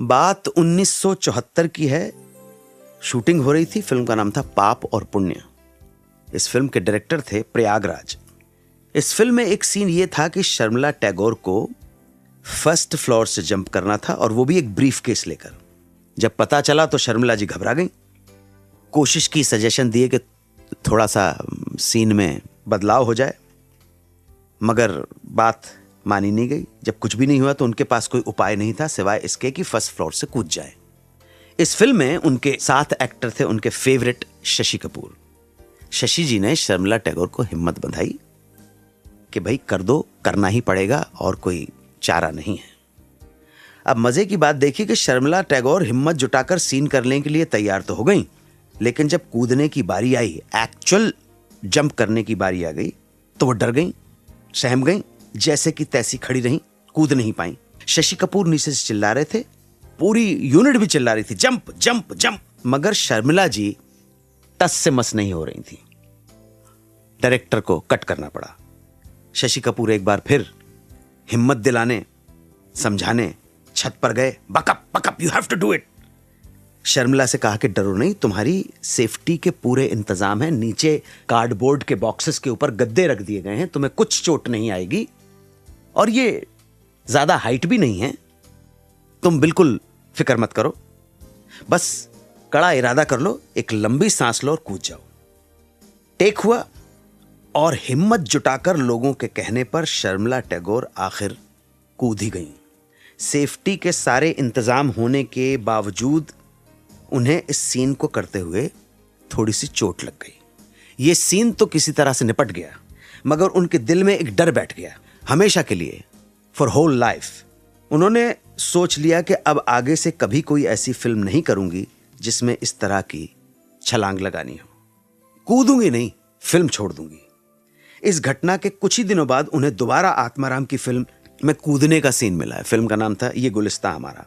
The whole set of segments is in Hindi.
बात 1974 की है। शूटिंग हो रही थी। फिल्म का नाम था पाप और पुण्य। इस फिल्म के डायरेक्टर थे प्रयागराज। इस फिल्म में एक सीन ये था कि शर्मिला टैगोर को फर्स्ट फ्लोर से जंप करना था, और वो भी एक ब्रीफ केस लेकर। जब पता चला तो शर्मिला जी घबरा गई। कोशिश की, सजेशन दिए कि थोड़ा सा सीन में बदलाव हो जाए, मगर बात मानी नहीं गई। जब कुछ भी नहीं हुआ तो उनके पास कोई उपाय नहीं था सिवाय इसके कि फर्स्ट फ्लोर से कूद जाए। इस फिल्म में उनके साथ एक्टर थे उनके फेवरेट शशि कपूर। शशि जी ने शर्मिला टैगोर को हिम्मत बंधाई कि भाई कर दो, करना ही पड़ेगा और कोई चारा नहीं है। अब मजे की बात देखिए कि शर्मिला टैगोर हिम्मत जुटाकर सीन करने के लिए तैयार तो हो गई, लेकिन जब कूदने की बारी आई, एक्चुअल जंप करने की बारी आ गई, तो वो डर गई, सहम गई, जैसे कि तैसी खड़ी रहीं, कूद नहीं पाई। शशि कपूर नीचे से चिल्ला रहे थे, पूरी यूनिट भी चिल्ला रही थी, जंप जंप जंप, मगर शर्मिला जी टस से मस नहीं हो रही थी। डायरेक्टर को कट करना पड़ा। शशि कपूर एक बार फिर हिम्मत दिलाने, समझाने छत पर गए। Buck up, you have to do it. Sharmila से कहा कि डरो नहीं, तुम्हारी सेफ्टी के पूरे इंतजाम है। नीचे कार्डबोर्ड के बॉक्सेस के ऊपर गद्दे रख दिए गए हैं, तुम्हें कुछ चोट नहीं आएगी, और ये ज्यादा हाइट भी नहीं है, तुम बिल्कुल फिक्र मत करो, बस कड़ा इरादा कर लो, एक लंबी सांस लो और कूद जाओ। टेक हुआ, और हिम्मत जुटाकर लोगों के कहने पर शर्मिला टैगोर आखिर कूद ही गई। सेफ्टी के सारे इंतजाम होने के बावजूद उन्हें इस सीन को करते हुए थोड़ी सी चोट लग गई। ये सीन तो किसी तरह से निपट गया, मगर उनके दिल में एक डर बैठ गया हमेशा के लिए, फॉर होल लाइफ। उन्होंने सोच लिया कि अब आगे से कभी कोई ऐसी फिल्म नहीं करूंगी जिसमें इस तरह की छलांग लगानी हो। कूदूंगी नहीं, फिल्म छोड़ दूंगी। इस घटना के कुछ ही दिनों बाद उन्हें दोबारा आत्माराम की फिल्म में कूदने का सीन मिला है। फिल्म का नाम था ये गुलिस्तां हमारा।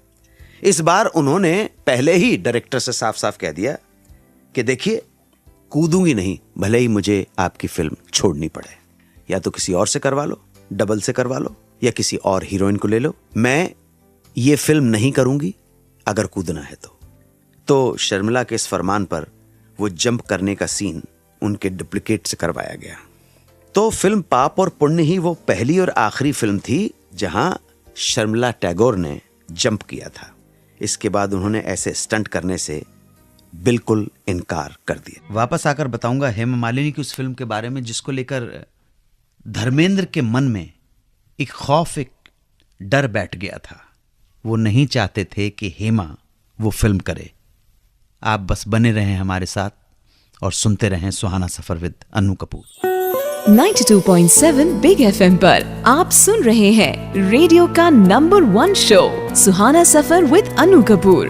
इस बार उन्होंने पहले ही डायरेक्टर से साफ साफ कह दिया कि देखिए, कूदूंगी नहीं, भले ही मुझे आपकी फिल्म छोड़नी पड़े। या तो किसी और से करवा लो, डबल से करवा लो, या किसी और हीरोइन को ले लो, मैं ये फिल्म नहीं करूंगी अगर कूदना है तो शर्मिला के इस फरमान पर वो जंप करने का सीन उनके डुप्लीकेट से करवाया गया। तो फिल्म पाप और पुण्य ही वो पहली और आखिरी फिल्म थी जहां शर्मिला टैगोर ने जंप किया था। इसके बाद उन्होंने ऐसे स्टंट करने से बिल्कुल इनकार कर दिया। वापस आकर बताऊंगा हेमा मालिनी की उस फिल्म के बारे में जिसको लेकर धर्मेंद्र के मन में एक खौफ, एक डर बैठ गया था। वो नहीं चाहते थे कि हेमा वो फिल्म करे। आप बस बने रहें हमारे साथ और सुनते रहें Suhana Safar with Anu Kapoor. 92.7 big FM पर आप सुन रहे हैं रेडियो का नंबर 1 शो सुहाना सफर विद अनु कपूर।